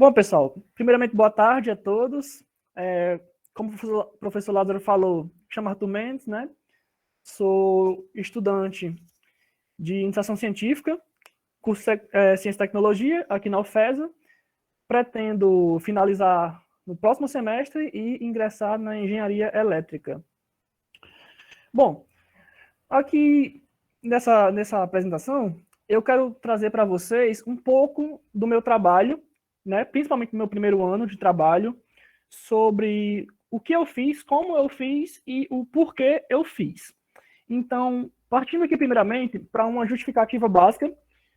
Bom, pessoal, primeiramente, boa tarde a todos. Como o professor Lázaro falou, chamo Arthur Mendes, né? Sou estudante de iniciação científica, curso Ciência e Tecnologia, aqui na UFESA. Pretendo finalizar no próximo semestre e ingressar na engenharia elétrica. Bom, aqui nessa apresentação, eu quero trazer para vocês um pouco do meu trabalho, né, principalmente no meu primeiro ano de trabalho, sobre o que eu fiz, como eu fiz e o porquê eu fiz. Então, partindo aqui primeiramente para uma justificativa básica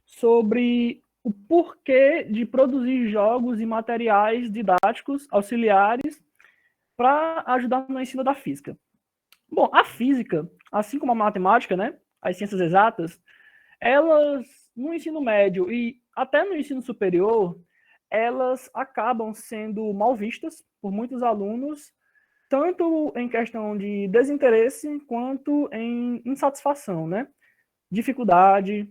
sobre o porquê de produzir jogos e materiais didáticos auxiliares para ajudar no ensino da física. Bom, a física, assim como a matemática, né, as ciências exatas, elas no ensino médio e até no ensino superior, elas acabam sendo mal vistas por muitos alunos, tanto em questão de desinteresse quanto em insatisfação, né? Dificuldade.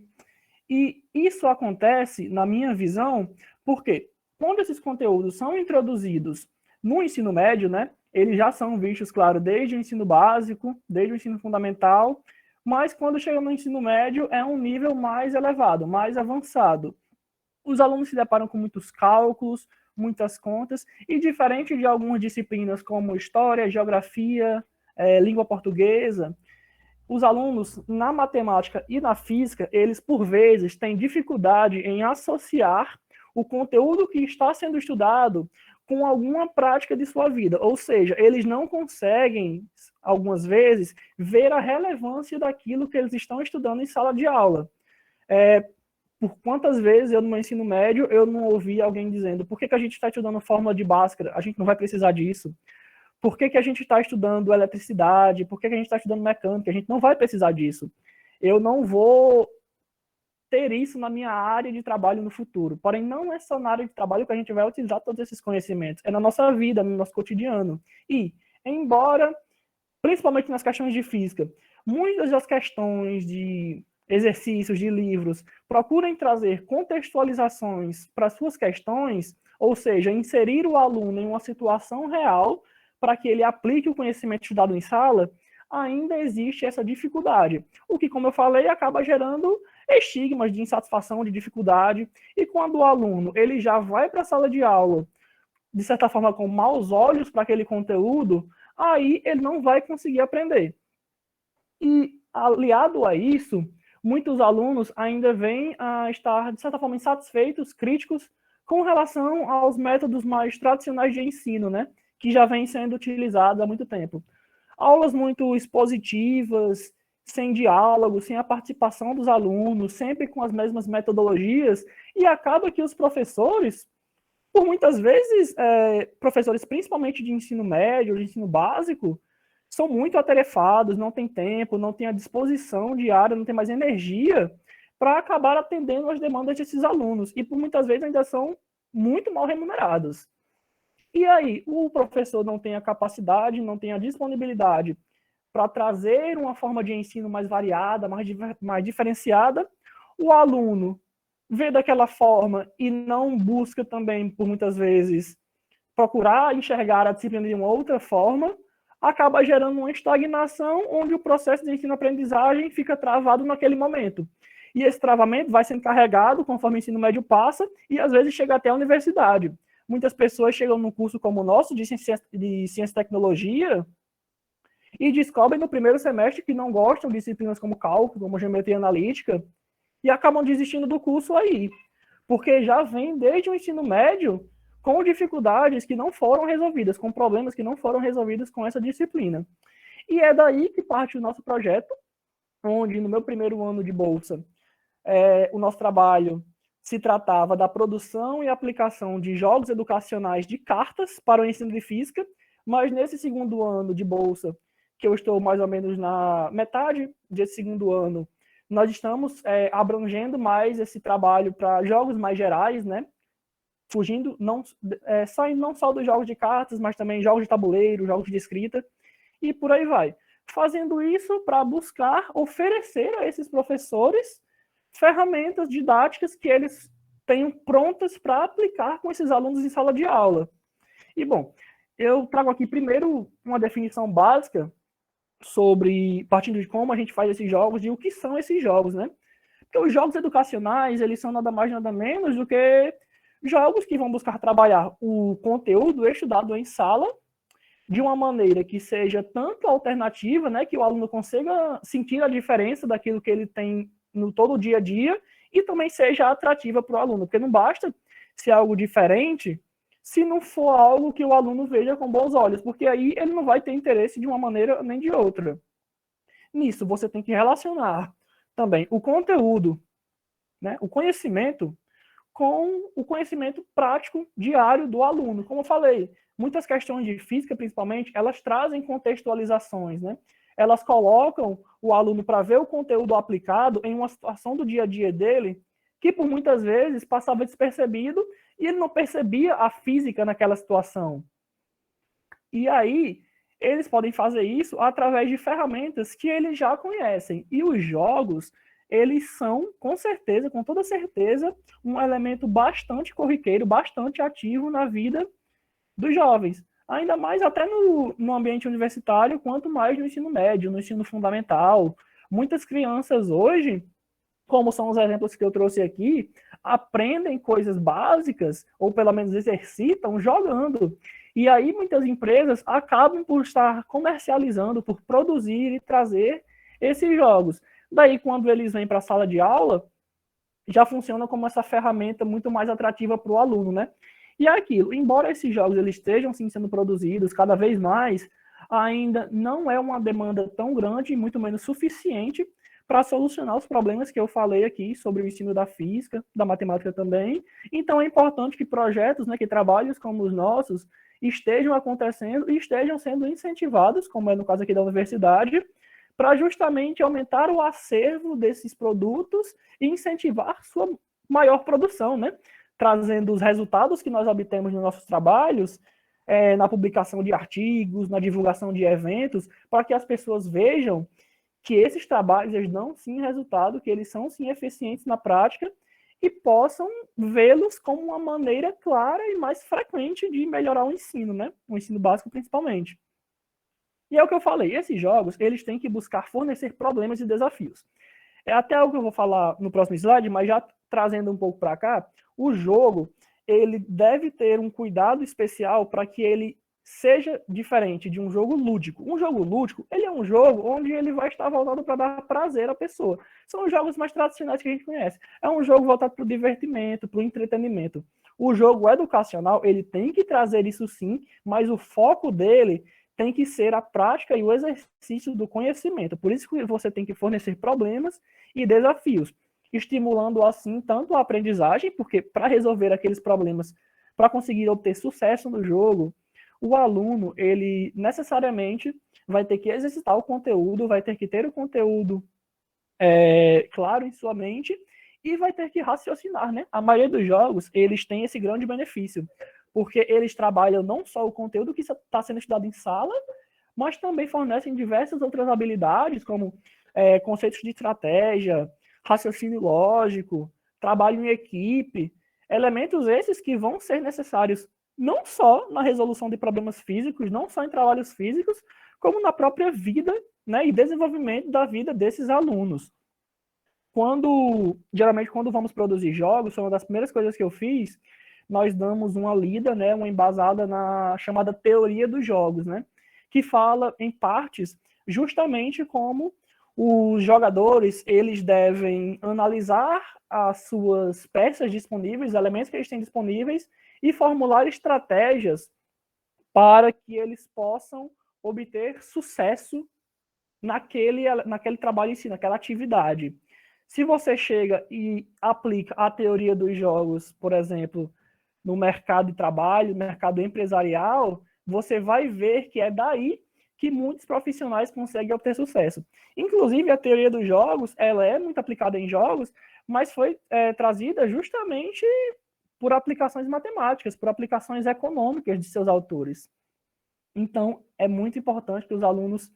E isso acontece, na minha visão, porque quando esses conteúdos são introduzidos no ensino médio, né? Eles já são vistos, claro, desde o ensino básico, desde o ensino fundamental, mas quando chega no ensino médio é um nível mais elevado, mais avançado. Os alunos se deparam com muitos cálculos, muitas contas, e diferente de algumas disciplinas como história, geografia, língua portuguesa, os alunos na matemática e na física, eles por vezes têm dificuldade em associar o conteúdo que está sendo estudado com alguma prática de sua vida, ou seja, eles não conseguem, algumas vezes, ver a relevância daquilo que eles estão estudando em sala de aula. Por quantas vezes eu, no meu ensino médio, eu não ouvi alguém dizendo por que a gente está estudando fórmula de Bhaskara? A gente não vai precisar disso. Por que a gente está estudando eletricidade? Por que a gente está estudando mecânica? A gente não vai precisar disso. Eu não vou ter isso na minha área de trabalho no futuro. Porém, não é só na área de trabalho que a gente vai utilizar todos esses conhecimentos. É na nossa vida, no nosso cotidiano. E, embora, principalmente nas questões de física, muitas das questões de exercícios, de livros, procurem trazer contextualizações para suas questões, ou seja, inserir o aluno em uma situação real para que ele aplique o conhecimento estudado em sala, ainda existe essa dificuldade. O que, como eu falei, acaba gerando estigmas de insatisfação, de dificuldade, e quando o aluno ele já vai para a sala de aula, de certa forma, com maus olhos para aquele conteúdo, aí ele não vai conseguir aprender. E, aliado a isso, muitos alunos ainda vêm a estar, de certa forma, insatisfeitos, críticos, com relação aos métodos mais tradicionais de ensino, né? Que já vêm sendo utilizados há muito tempo. Aulas muito expositivas, sem diálogo, sem a participação dos alunos, sempre com as mesmas metodologias, e acaba que os professores, por muitas vezes, professores principalmente de ensino médio, de ensino básico, são muito atarefados, não têm tempo, não têm a disposição diária, não têm mais energia para acabar atendendo às demandas desses alunos. E por muitas vezes ainda são muito mal remunerados. E aí, o professor não tem a capacidade, não tem a disponibilidade para trazer uma forma de ensino mais variada, mais diferenciada. O aluno vê daquela forma e não busca também, por muitas vezes, procurar enxergar a disciplina de uma outra forma, acaba gerando uma estagnação onde o processo de ensino-aprendizagem fica travado naquele momento. E esse travamento vai sendo carregado conforme o ensino médio passa e às vezes chega até a universidade. Muitas pessoas chegam num curso como o nosso, de ciência e tecnologia, e descobrem no primeiro semestre que não gostam de disciplinas como cálculo, como geometria analítica, e acabam desistindo do curso aí. Porque já vem desde o ensino médio com dificuldades que não foram resolvidas, com problemas que não foram resolvidos com essa disciplina. E é daí que parte o nosso projeto, onde no meu primeiro ano de bolsa, o nosso trabalho se tratava da produção e aplicação de jogos educacionais de cartas para o ensino de física, mas nesse segundo ano de bolsa, que eu estou mais ou menos na metade desse segundo ano, nós estamos abrangendo mais esse trabalho para jogos mais gerais, né? Fugindo, saindo não só dos jogos de cartas, mas também jogos de tabuleiro, jogos de escrita, e por aí vai. Fazendo isso para buscar oferecer a esses professores ferramentas didáticas que eles tenham prontas para aplicar com esses alunos em sala de aula. E, bom, eu trago aqui primeiro uma definição básica sobre, partindo de como a gente faz esses jogos e o que são esses jogos, né? Porque os jogos educacionais, eles são nada mais, nada menos do que jogos que vão buscar trabalhar o conteúdo estudado em sala de uma maneira que seja tanto alternativa, né, que o aluno consiga sentir a diferença daquilo que ele tem no todo dia a dia e também seja atrativa para o aluno, porque não basta ser algo diferente se não for algo que o aluno veja com bons olhos, porque aí ele não vai ter interesse de uma maneira nem de outra. Nisso, você tem que relacionar também o conteúdo, né, o conhecimento, com o conhecimento prático diário do aluno. Como eu falei, muitas questões de física, principalmente, elas trazem contextualizações, né? Elas colocam o aluno para ver o conteúdo aplicado em uma situação do dia a dia dele que, por muitas vezes, passava despercebido e ele não percebia a física naquela situação. E aí, eles podem fazer isso através de ferramentas que eles já conhecem. E os jogos, eles são, com certeza, com toda certeza, um elemento bastante corriqueiro, bastante ativo na vida dos jovens. Ainda mais até no ambiente universitário, quanto mais no ensino médio, no ensino fundamental. Muitas crianças hoje, como são os exemplos que eu trouxe aqui, aprendem coisas básicas, ou pelo menos exercitam, jogando. E aí muitas empresas acabam por estar comercializando, por produzir e trazer esses jogos. Daí, quando eles vêm para a sala de aula, já funciona como essa ferramenta muito mais atrativa para o aluno, né? E é aquilo, embora esses jogos eles estejam sim sendo produzidos cada vez mais, ainda não é uma demanda tão grande e muito menos suficiente para solucionar os problemas que eu falei aqui sobre o ensino da física, da matemática também. Então é importante que projetos, né, que trabalhos como os nossos estejam acontecendo e estejam sendo incentivados, como é no caso aqui da universidade, para justamente aumentar o acervo desses produtos e incentivar sua maior produção, né? Trazendo os resultados que nós obtemos nos nossos trabalhos, na publicação de artigos, na divulgação de eventos, para que as pessoas vejam que esses trabalhos eles dão sim resultado, que eles são sim eficientes na prática e possam vê-los como uma maneira clara e mais frequente de melhorar o ensino, né? O ensino básico principalmente. E é o que eu falei, esses jogos, eles têm que buscar fornecer problemas e desafios. É até algo que eu vou falar no próximo slide, mas já trazendo um pouco para cá, o jogo, ele deve ter um cuidado especial para que ele seja diferente de um jogo lúdico. Um jogo lúdico, ele é um jogo onde ele vai estar voltado para dar prazer à pessoa. São os jogos mais tradicionais que a gente conhece. É um jogo voltado para o divertimento, para o entretenimento. O jogo educacional, ele tem que trazer isso sim, mas o foco dele tem que ser a prática e o exercício do conhecimento. Por isso que você tem que fornecer problemas e desafios, estimulando assim tanto a aprendizagem, porque para resolver aqueles problemas, para conseguir obter sucesso no jogo, o aluno, ele necessariamente vai ter que exercitar o conteúdo, vai ter que ter o conteúdo claro em sua mente e vai ter que raciocinar, né? A maioria dos jogos, eles têm esse grande benefício, porque eles trabalham não só o conteúdo que está sendo estudado em sala, mas também fornecem diversas outras habilidades, como conceitos de estratégia, raciocínio lógico, trabalho em equipe, elementos esses que vão ser necessários não só na resolução de problemas físicos, não só em trabalhos físicos, como na própria vida, né, e desenvolvimento da vida desses alunos. Geralmente, quando vamos produzir jogos, foi uma das primeiras coisas que eu fiz, nós damos uma lida, né, uma embasada na chamada teoria dos jogos, né, que fala, em partes, justamente como os jogadores, eles devem analisar as suas peças disponíveis, elementos que eles têm disponíveis, e formular estratégias para que eles possam obter sucesso naquele trabalho em si, naquela atividade. Se você chega e aplica a teoria dos jogos, por exemplo, no mercado de trabalho, mercado empresarial, você vai ver que é daí que muitos profissionais conseguem obter sucesso. Inclusive, a teoria dos jogos, ela é muito aplicada em jogos, mas foi trazida justamente por aplicações matemáticas, por aplicações econômicas de seus autores. Então, é muito importante que os alunos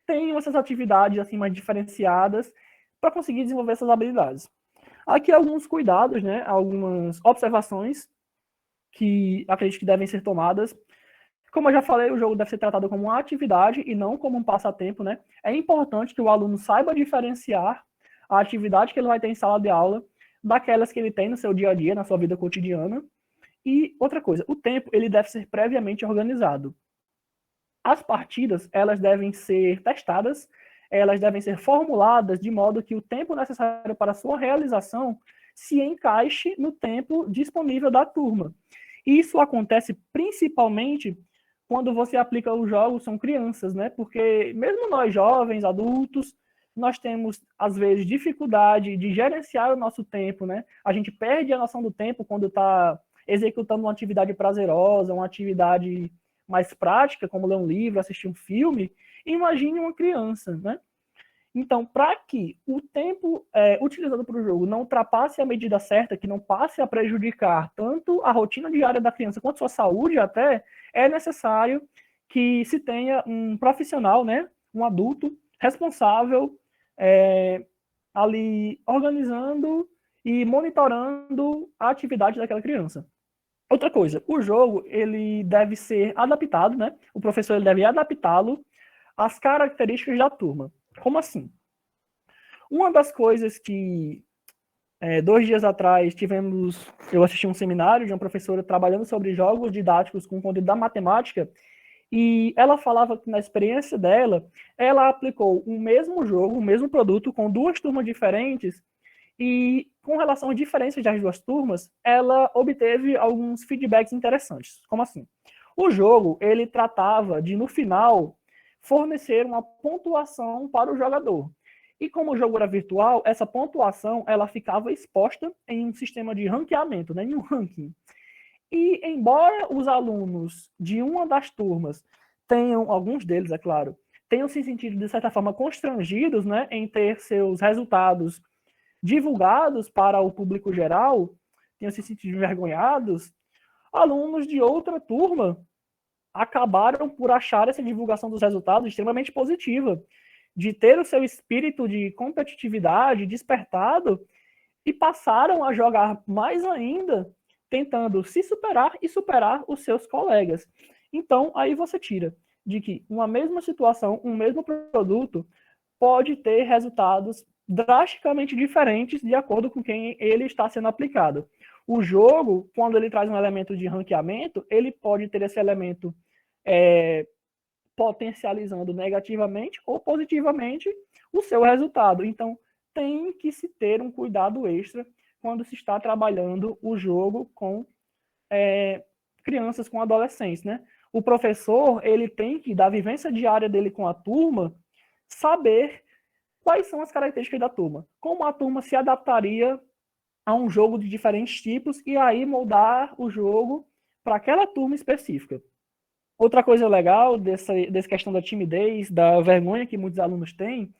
tenham essas atividades assim mais diferenciadas para conseguir desenvolver essas habilidades. Aqui alguns cuidados, né? Algumas observações que acredito que devem ser tomadas. Como eu já falei, o jogo deve ser tratado como uma atividade e não como um passatempo, né? É importante que o aluno saiba diferenciar a atividade que ele vai ter em sala de aula daquelas que ele tem no seu dia a dia, na sua vida cotidiana. E outra coisa, o tempo ele deve ser previamente organizado. As partidas, elas devem ser testadas, elas devem ser formuladas de modo que o tempo necessário para sua realização se encaixe no tempo disponível da turma. Isso acontece principalmente quando você aplica os jogos são crianças, né? Porque mesmo nós jovens, adultos, nós temos às vezes dificuldade de gerenciar o nosso tempo, né? A gente perde a noção do tempo quando está executando uma atividade prazerosa, uma atividade mais prática, como ler um livro, assistir um filme. Imagine uma criança, né? Então, para que o tempo utilizado para o jogo não ultrapasse a medida certa, que não passe a prejudicar tanto a rotina diária da criança quanto sua saúde até, é necessário que se tenha um profissional, né, um adulto responsável ali organizando e monitorando a atividade daquela criança. Outra coisa, o jogo ele deve ser adaptado, né? O professor ele deve adaptá-lo às características da turma. Como assim? Uma das coisas que 2 dias atrás eu assisti um seminário de uma professora trabalhando sobre jogos didáticos com conteúdo da matemática, e ela falava que na experiência dela, ela aplicou o mesmo jogo, o mesmo produto com 2 turmas diferentes, e com relação às diferenças das 2 turmas, ela obteve alguns feedbacks interessantes. Como assim? O jogo, ele tratava de, no final, fornecer uma pontuação para o jogador. E como o jogo era virtual, essa pontuação ela ficava exposta em um sistema de ranqueamento, né, em um ranking. E embora os alunos de uma das turmas tenham, alguns deles, é claro, tenham se sentido, de certa forma, constrangidos, né, em ter seus resultados divulgados para o público geral, tenham se sentido envergonhados, alunos de outra turma acabaram por achar essa divulgação dos resultados extremamente positiva, de ter o seu espírito de competitividade despertado e passaram a jogar mais ainda, tentando se superar e superar os seus colegas. Então, aí você tira de que uma mesma situação, um mesmo produto, pode ter resultados drasticamente diferentes de acordo com quem ele está sendo aplicado. O jogo, quando ele traz um elemento de ranqueamento, ele pode ter esse elemento potencializando negativamente ou positivamente o seu resultado. Então, tem que se ter um cuidado extra quando se está trabalhando o jogo com crianças, com adolescentes, né? O professor, ele tem que, da vivência diária dele com a turma, saber quais são as características da turma, como a turma se adaptaria a um jogo de diferentes tipos e aí moldar o jogo para aquela turma específica. Outra coisa legal dessa questão da timidez, da vergonha que muitos alunos têm,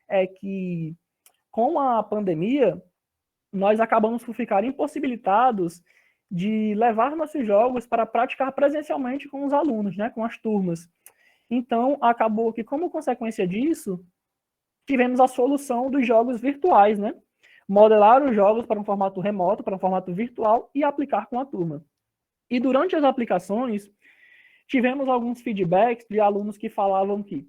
é que com a pandemia, nós acabamos por ficar impossibilitados de levar nossos jogos para praticar presencialmente com os alunos, né, com as turmas. Então, acabou que, como consequência disso, tivemos a solução dos jogos virtuais, né? Modelar os jogos para um formato remoto, para um formato virtual e aplicar com a turma. E durante as aplicações, tivemos alguns feedbacks de alunos que falavam que,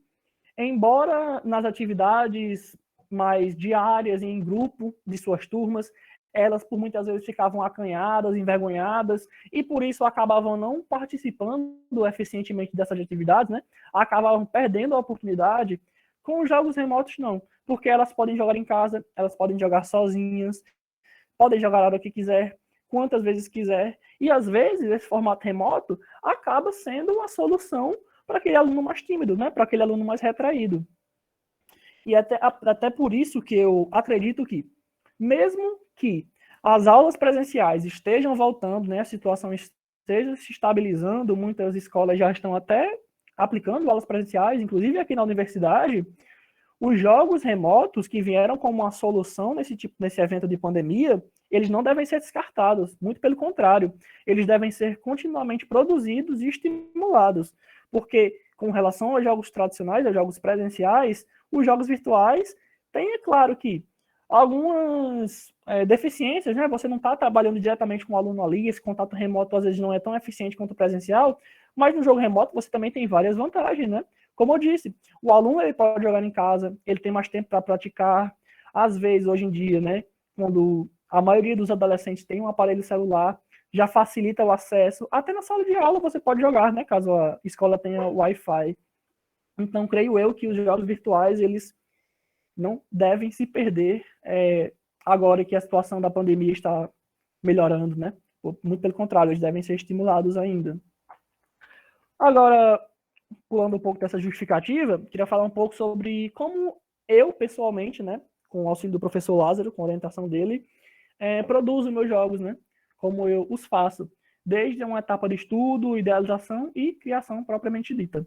embora nas atividades mais diárias e em grupo de suas turmas, elas por muitas vezes ficavam acanhadas, envergonhadas, e por isso acabavam não participando eficientemente dessas atividades, né? Acabavam perdendo a oportunidade. Com os jogos remotos, não, porque elas podem jogar em casa, elas podem jogar sozinhas, podem jogar a hora que quiser, quantas vezes quiser, e às vezes esse formato remoto acaba sendo uma solução para aquele aluno mais tímido, né? Para aquele aluno mais retraído. E até por isso que eu acredito que, mesmo que as aulas presenciais estejam voltando, né, a situação esteja se estabilizando, muitas escolas já estão até aplicando aulas presenciais, inclusive aqui na universidade, os jogos remotos que vieram como uma solução nesse evento de pandemia, eles não devem ser descartados, muito pelo contrário, eles devem ser continuamente produzidos e estimulados, porque com relação aos jogos tradicionais, aos jogos presenciais, os jogos virtuais têm, é claro que, algumas deficiências, né? Você não está trabalhando diretamente com o aluno ali, esse contato remoto às vezes não é tão eficiente quanto o presencial, mas no jogo remoto você também tem várias vantagens, né? Como eu disse, o aluno ele pode jogar em casa, ele tem mais tempo para praticar. Às vezes, hoje em dia, né, quando a maioria dos adolescentes tem um aparelho celular, já facilita o acesso. Até na sala de aula você pode jogar, né, caso a escola tenha Wi-Fi. Então, creio eu que os jogos virtuais, eles não devem se perder agora que a situação da pandemia está melhorando, né? Muito pelo contrário, eles devem ser estimulados ainda. Agora, pulando um pouco dessa justificativa, queria falar um pouco sobre como eu, pessoalmente, né, com o auxílio do professor Lázaro, com a orientação dele, produzo meus jogos, né? Como eu os faço, desde uma etapa de estudo, idealização e criação propriamente dita.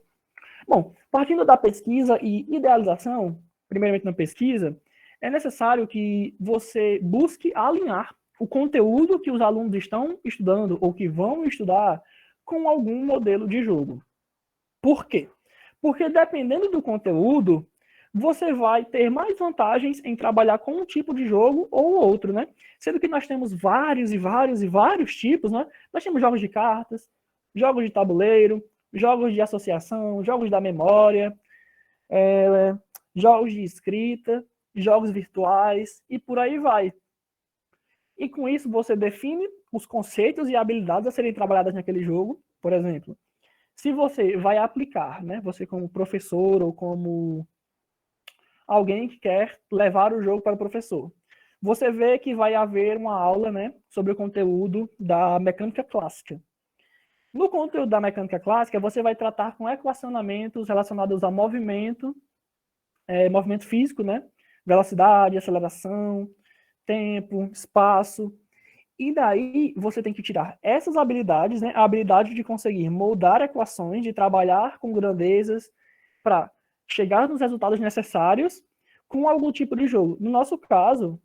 Bom, partindo da pesquisa e idealização, primeiramente na pesquisa, é necessário que você busque alinhar o conteúdo que os alunos estão estudando ou que vão estudar com algum modelo de jogo. Por quê? Porque dependendo do conteúdo, você vai ter mais vantagens em trabalhar com um tipo de jogo ou outro, né? Sendo que nós temos vários e vários e vários tipos, né? Nós temos jogos de cartas, jogos de tabuleiro, jogos de associação, jogos da memória, jogos de escrita, jogos virtuais e por aí vai. E com isso você define os conceitos e habilidades a serem trabalhadas naquele jogo. Por exemplo, se você vai aplicar, né, você como professor ou como alguém que quer levar o jogo para o professor, você vê que vai haver uma aula, né, sobre o conteúdo da mecânica clássica. No conteúdo da mecânica clássica, você vai tratar com equacionamentos relacionados a movimento, movimento físico, né, velocidade, aceleração, tempo, espaço. E daí você tem que tirar essas habilidades, né? A habilidade de conseguir moldar equações, de trabalhar com grandezas para chegar nos resultados necessários com algum tipo de jogo. No nosso caso,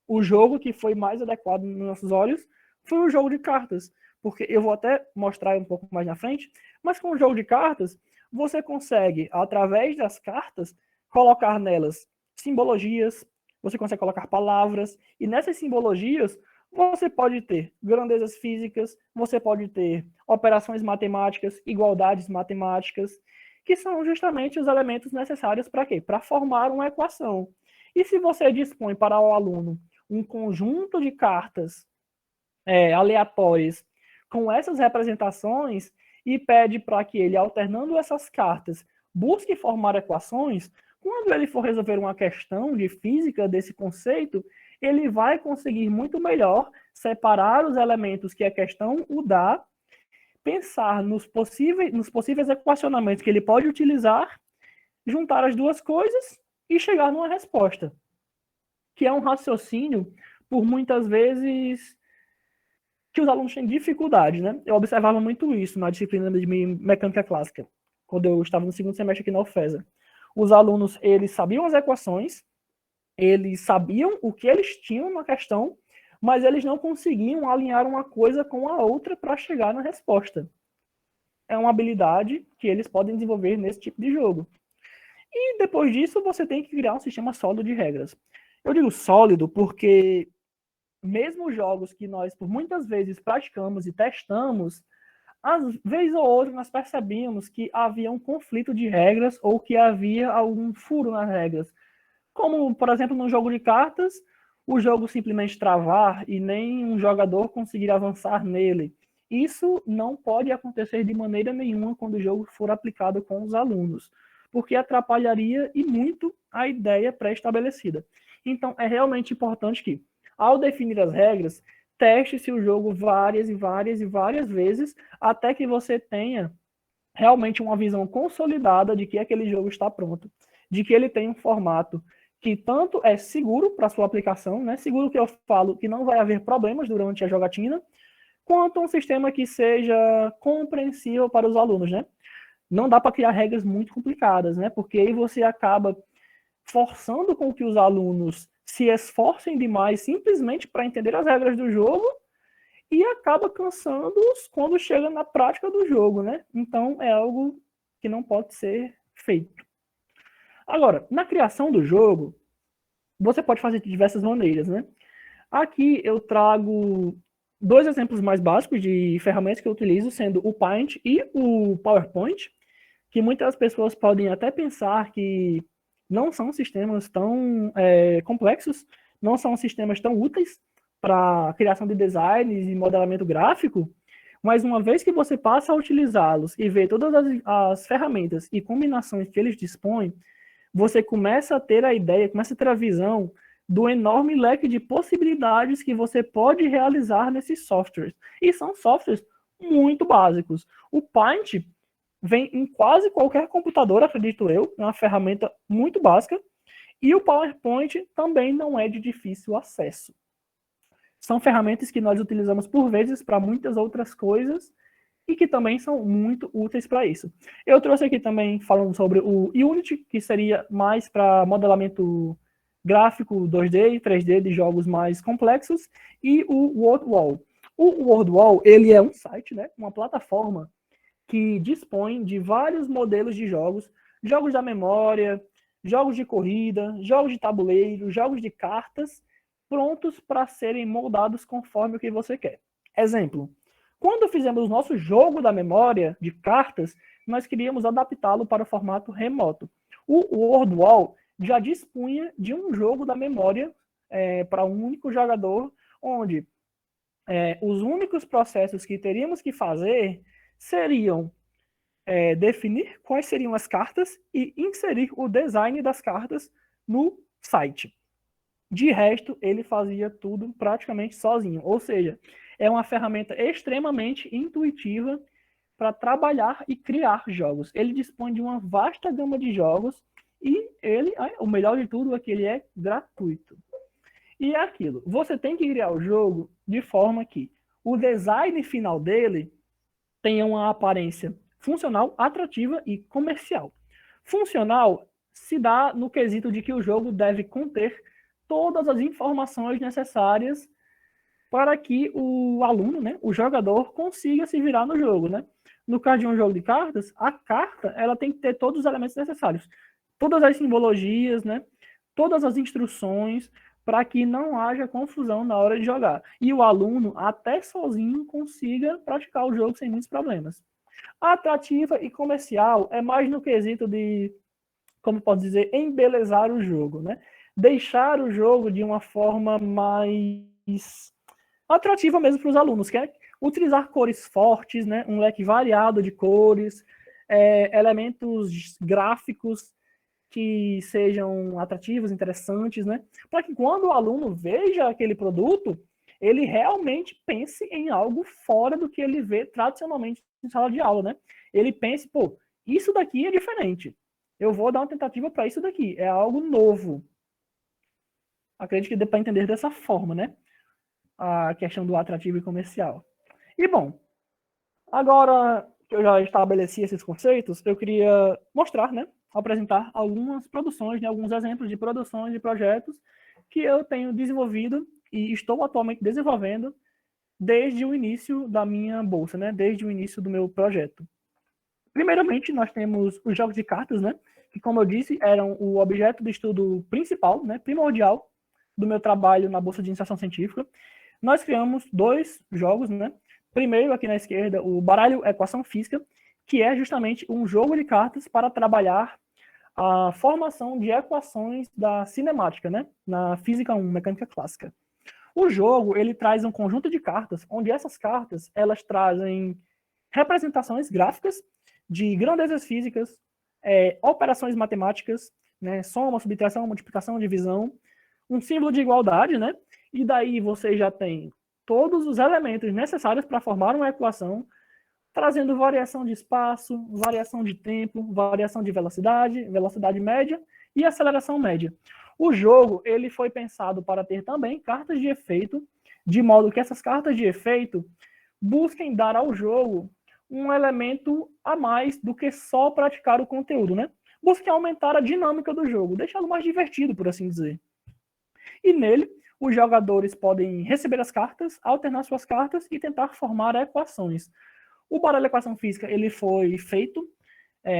o jogo que foi mais adequado nos nossos olhos foi o jogo de cartas, porque eu vou até mostrar um pouco mais na frente, mas com o jogo de cartas, você consegue, através das cartas, colocar nelas simbologias, você consegue colocar palavras, e nessas simbologias você pode ter grandezas físicas, você pode ter operações matemáticas, igualdades matemáticas, que são justamente os elementos necessários para quê? Para formar uma equação. E se você dispõe para o aluno um conjunto de cartas aleatórias com essas representações e pede para que ele, alternando essas cartas, busque formar equações, quando ele for resolver uma questão de física desse conceito, ele vai conseguir muito melhor separar os elementos que a questão o dá, pensar nos possíveis equacionamentos que ele pode utilizar, juntar as duas coisas e chegar numa resposta, que é um raciocínio, por muitas vezes, que os alunos têm dificuldade, né? Eu observava muito isso na disciplina de mecânica clássica, quando eu estava no segundo semestre aqui na UFESA. Os alunos, eles sabiam as equações, eles sabiam o que eles tinham na questão, mas eles não conseguiam alinhar uma coisa com a outra para chegar na resposta. É uma habilidade que eles podem desenvolver nesse tipo de jogo. E depois disso, você tem que criar um sistema sólido de regras. Eu digo sólido porque mesmo jogos que nós, por muitas vezes, praticamos e testamos, às vezes ou outra nós percebíamos que havia um conflito de regras ou que havia algum furo nas regras. Como, por exemplo, no jogo de cartas, o jogo simplesmente travar e nem um jogador conseguir avançar nele. Isso não pode acontecer de maneira nenhuma quando o jogo for aplicado com os alunos, porque atrapalharia e muito a ideia pré-estabelecida. Então, é realmente importante que, ao definir as regras, teste-se o jogo várias e várias e várias vezes, até que você tenha realmente uma visão consolidada de que aquele jogo está pronto, de que ele tem um formato que tanto é seguro para sua aplicação, né? Seguro que eu falo que não vai haver problemas durante a jogatina, quanto um sistema que seja compreensível para os alunos, né? Não dá para criar regras muito complicadas, né? Porque aí você acaba forçando com que os alunos se esforcem demais simplesmente para entender as regras do jogo e acaba cansando-os quando chega na prática do jogo, né? Então é algo que não pode ser feito. Agora, na criação do jogo, você pode fazer de diversas maneiras, né? Aqui eu trago dois exemplos mais básicos de ferramentas que eu utilizo, sendo o Paint e o PowerPoint, que muitas pessoas podem até pensar que não são sistemas tão complexos, não são sistemas tão úteis para criação de designs e modelamento gráfico, mas uma vez que você passa a utilizá-los e vê todas as ferramentas e combinações que eles dispõem, você começa a ter a ideia, começa a ter a visão do enorme leque de possibilidades que você pode realizar nesses softwares. E são softwares muito básicos. O Paint vem em quase qualquer computador, acredito eu, é uma ferramenta muito básica, e o PowerPoint também não é de difícil acesso. São ferramentas que nós utilizamos por vezes para muitas outras coisas e que também são muito úteis para isso. Eu trouxe aqui também falando sobre o Unity, que seria mais para modelamento gráfico 2D e 3D de jogos mais complexos, e o WordWall. O WordWall, ele é um site, né, uma plataforma que dispõe de vários modelos de jogos, jogos da memória, jogos de corrida, jogos de tabuleiro, jogos de cartas, prontos para serem moldados conforme o que você quer. Exemplo, quando fizemos o nosso jogo da memória de cartas, nós queríamos adaptá-lo para o formato remoto. O WordWall já dispunha de um jogo da memória para um único jogador, onde os únicos processos que teríamos que fazer seriam definir quais seriam as cartas e inserir o design das cartas no site. De resto, ele fazia tudo praticamente sozinho. Ou seja, é uma ferramenta extremamente intuitiva para trabalhar e criar jogos. Ele dispõe de uma vasta gama de jogos e ele, o melhor de tudo é que ele é gratuito. E é aquilo, você tem que criar o jogo de forma que o design final dele tenha uma aparência funcional, atrativa e comercial. Funcional se dá no quesito de que o jogo deve conter todas as informações necessárias para que o aluno, né, o jogador, consiga se virar no jogo, né? No caso de um jogo de cartas, a carta ela tem que ter todos os elementos necessários, todas as simbologias, né? Todas as instruções para que não haja confusão na hora de jogar. E o aluno, até sozinho, consiga praticar o jogo sem muitos problemas. Atrativa e comercial é mais no quesito de, como posso dizer, embelezar o jogo, né? Deixar o jogo de uma forma mais atrativa mesmo para os alunos, que é utilizar cores fortes, né? Um leque variado de cores, elementos gráficos que sejam atrativos, interessantes, né? Para que quando o aluno veja aquele produto, ele realmente pense em algo fora do que ele vê tradicionalmente em sala de aula, né? Ele pense, pô, isso daqui é diferente. Eu vou dar uma tentativa para isso daqui. É algo novo. Acredito que dê para entender dessa forma, né? A questão do atrativo e comercial. E, bom, agora que eu já estabeleci esses conceitos, eu queria mostrar, né? Apresentar algumas produções, né, alguns exemplos de produções e projetos que eu tenho desenvolvido e estou atualmente desenvolvendo desde o início da minha bolsa, né? Desde o início do meu projeto. Primeiramente, nós temos os jogos de cartas, né? Que, como eu disse, eram o objeto de estudo principal, né? Primordial do meu trabalho na bolsa de iniciação científica. Nós criamos dois jogos, né? Primeiro, aqui na esquerda, o Baralho Equação Física, que é justamente um jogo de cartas para trabalhar a formação de equações da cinemática, né? Na Física 1, Mecânica Clássica. O jogo, ele traz um conjunto de cartas, onde essas cartas, elas trazem representações gráficas de grandezas físicas, operações matemáticas, né? Soma, subtração, multiplicação, divisão, um símbolo de igualdade, né? E daí você já tem todos os elementos necessários para formar uma equação, trazendo variação de espaço, variação de tempo, variação de velocidade, velocidade média e aceleração média. O jogo ele foi pensado para ter também cartas de efeito, de modo que essas cartas de efeito busquem dar ao jogo um elemento a mais do que só praticar o conteúdo, né? Busquem aumentar a dinâmica do jogo, deixá-lo mais divertido, por assim dizer. E nele, os jogadores podem receber as cartas, alternar suas cartas e tentar formar equações. O baralho equação física ele foi feito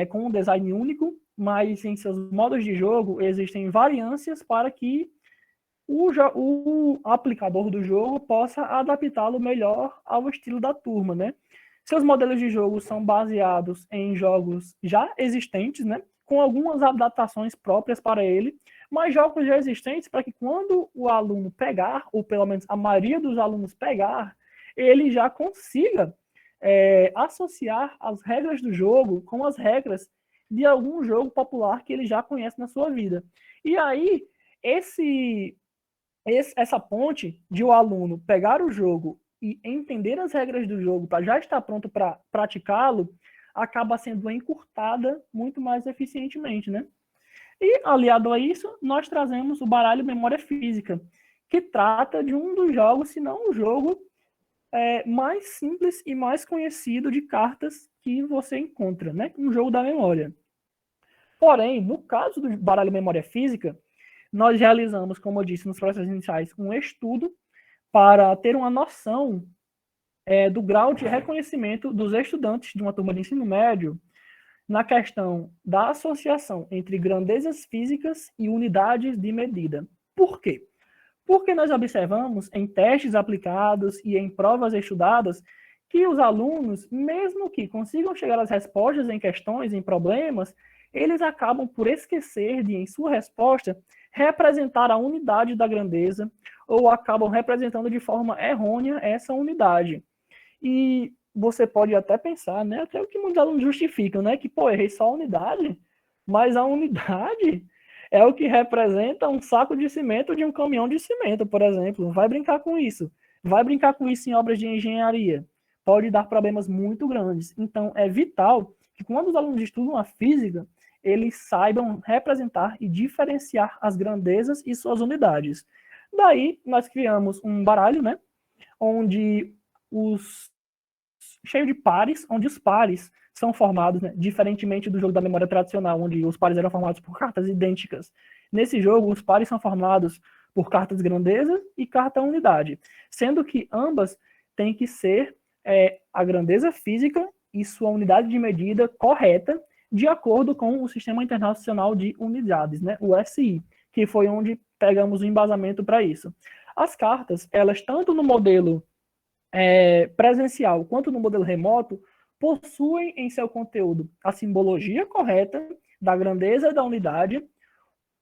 com um design único, mas em seus modos de jogo existem variâncias para que o aplicador do jogo possa adaptá-lo melhor ao estilo da turma, né? Seus modelos de jogo são baseados em jogos já existentes, né? Com algumas adaptações próprias para ele, mas jogos já existentes para que quando o aluno pegar, ou pelo menos a maioria dos alunos pegar, ele já consiga associar as regras do jogo com as regras de algum jogo popular que ele já conhece na sua vida. E aí, essa ponte de o aluno pegar o jogo e entender as regras do jogo para já estar pronto para praticá-lo, acaba sendo encurtada muito mais eficientemente, né? E, aliado a isso, nós trazemos o baralho Memória Física, que trata de um dos jogos, se não o jogo mais simples e mais conhecido de cartas que você encontra, né? Um jogo da memória. Porém, no caso do baralho Memória Física, nós realizamos, como eu disse nos processos iniciais, um estudo para ter uma noção do grau de reconhecimento dos estudantes de uma turma de ensino médio na questão da associação entre grandezas físicas e unidades de medida. Por quê? Porque nós observamos em testes aplicados e em provas estudadas que os alunos, mesmo que consigam chegar às respostas em questões, em problemas, eles acabam por esquecer de, em sua resposta, representar a unidade da grandeza ou acabam representando de forma errônea essa unidade. E você pode até pensar, né, até o que muitos alunos justificam, né, que, pô, errei só a unidade, mas a unidade é o que representa um saco de cimento de um caminhão de cimento, por exemplo. Vai brincar com isso. Vai brincar com isso em obras de engenharia. Pode dar problemas muito grandes. Então, é vital que quando os alunos estudam a física, eles saibam representar e diferenciar as grandezas e suas unidades. Daí, nós criamos um baralho, né, onde cheio de pares, onde os pares são formados, né, diferentemente do jogo da memória tradicional, onde os pares eram formados por cartas idênticas. Nesse jogo, os pares são formados por cartas grandeza e carta unidade, sendo que ambas têm que ser a grandeza física e sua unidade de medida correta, de acordo com o Sistema Internacional de Unidades, né, o SI, que foi onde pegamos o embasamento para isso. As cartas, elas tanto no modelo presencial quanto no modelo remoto, possuem em seu conteúdo a simbologia correta da grandeza da unidade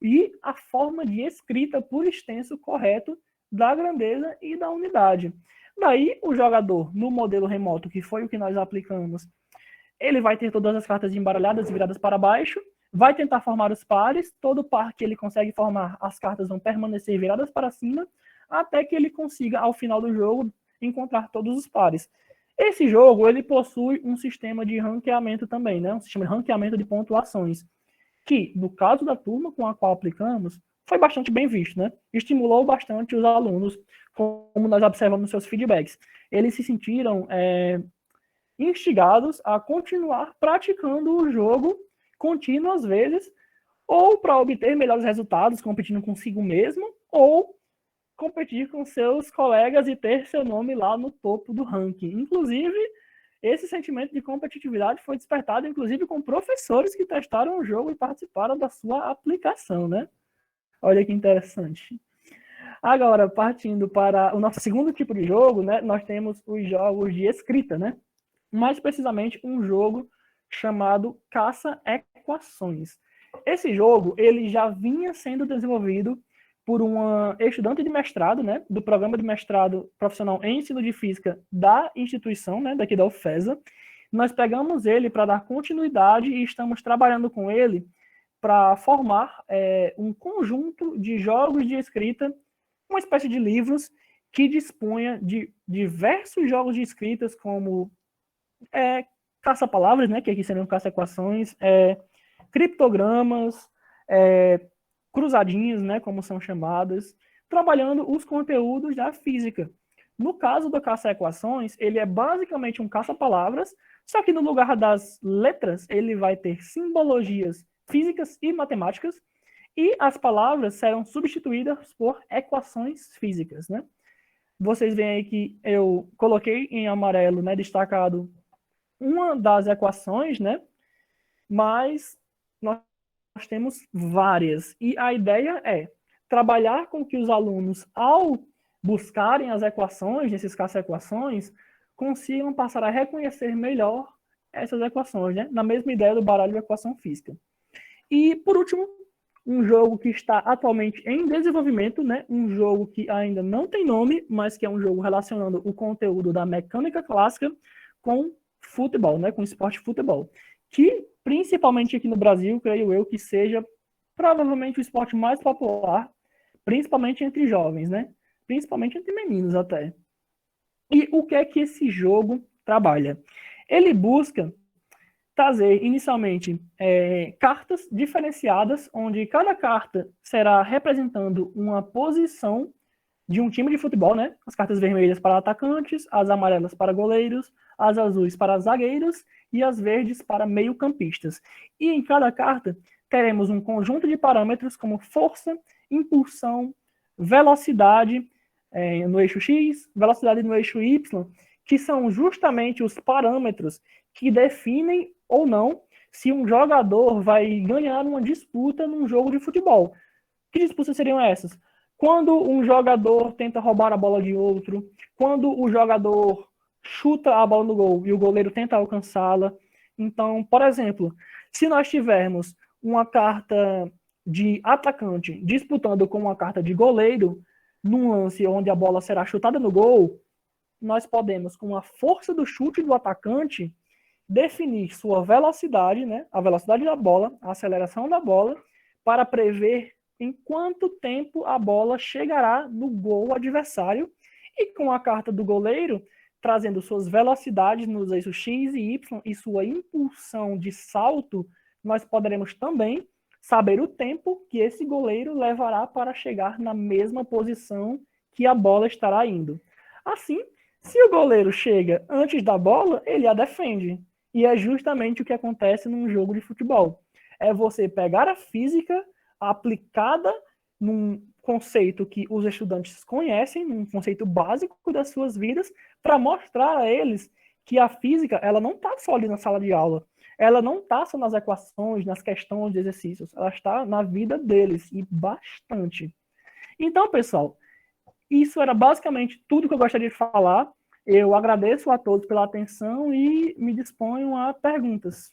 e a forma de escrita por extenso correto da grandeza e da unidade. Daí, o jogador, no modelo remoto, que foi o que nós aplicamos, ele vai ter todas as cartas embaralhadas e viradas para baixo, vai tentar formar os pares, todo par que ele consegue formar, as cartas vão permanecer viradas para cima, até que ele consiga, ao final do jogo, encontrar todos os pares. Esse jogo, ele possui um sistema de ranqueamento também, né? Um sistema de ranqueamento de pontuações, que, no caso da turma com a qual aplicamos, foi bastante bem visto, né? Estimulou bastante os alunos, como nós observamos nos seus feedbacks. Eles se sentiram instigados a continuar praticando o jogo contínuo às vezes, ou para obter melhores resultados competindo consigo mesmo, ou competir com seus colegas e ter seu nome lá no topo do ranking. Inclusive, esse sentimento de competitividade foi despertado, inclusive, com professores que testaram o jogo e participaram da sua aplicação, né? Olha que interessante. Agora, partindo para o nosso segundo tipo de jogo, né? Nós temos os jogos de escrita, né? Mais precisamente um jogo chamado Caça-Equações. Esse jogo, ele já vinha sendo desenvolvido por uma estudante de mestrado, né, do programa de mestrado profissional em ensino de física da instituição, né, daqui da UFESA. Nós pegamos ele para dar continuidade e estamos trabalhando com ele para formar um conjunto de jogos de escrita, uma espécie de livros que dispunha de diversos jogos de escritas, como caça-palavras, né, que aqui seriam caça-equações, criptogramas, cruzadinhas, né, como são chamadas, trabalhando os conteúdos da física. No caso do caça-equações, ele é basicamente um caça-palavras, só que no lugar das letras, ele vai ter simbologias físicas e matemáticas, e as palavras serão substituídas por equações físicas, né? Vocês veem aí que eu coloquei em amarelo, né, destacado uma das equações, né? Mas nós temos várias. E a ideia é trabalhar com que os alunos, ao buscarem as equações, nesses casos equações, consigam passar a reconhecer melhor essas equações, né? Na mesma ideia do baralho de equação física. E, por último, um jogo que está atualmente em desenvolvimento, né? Um jogo que ainda não tem nome, mas que é um jogo relacionando o conteúdo da mecânica clássica com futebol, né? Com esporte de futebol. Que, principalmente aqui no Brasil, creio eu que seja provavelmente o esporte mais popular, principalmente entre jovens, né? Principalmente entre meninos até. E o que é que esse jogo trabalha? Ele busca trazer inicialmente cartas diferenciadas, onde cada carta será representando uma posição de um time de futebol, né? As cartas vermelhas para atacantes, as amarelas para goleiros, as azuis para zagueiros e as verdes para meio-campistas. E em cada carta teremos um conjunto de parâmetros como força, impulsão, velocidade no eixo X, velocidade no eixo Y, que são justamente os parâmetros que definem ou não se um jogador vai ganhar uma disputa num jogo de futebol. Que disputas seriam essas? Quando um jogador tenta roubar a bola de outro, quando o jogador chuta a bola no gol e o goleiro tenta alcançá-la. Então, por exemplo, se nós tivermos uma carta de atacante disputando com uma carta de goleiro, num lance onde a bola será chutada no gol, nós podemos, com a força do chute do atacante, definir sua velocidade, né, a velocidade da bola, a aceleração da bola, para prever em quanto tempo a bola chegará no gol adversário, e com a carta do goleiro, trazendo suas velocidades nos eixos X e Y e sua impulsão de salto, nós poderemos também saber o tempo que esse goleiro levará para chegar na mesma posição que a bola estará indo. Assim, se o goleiro chega antes da bola, ele a defende. E é justamente o que acontece num jogo de futebol. É você pegar a física aplicada num conceito que os estudantes conhecem, num conceito básico das suas vidas, para mostrar a eles que a física ela não está só ali na sala de aula. Ela não está só nas equações, nas questões de exercícios. Ela está na vida deles, e bastante. Então, pessoal, isso era basicamente tudo que eu gostaria de falar. Eu agradeço a todos pela atenção e me disponho a perguntas.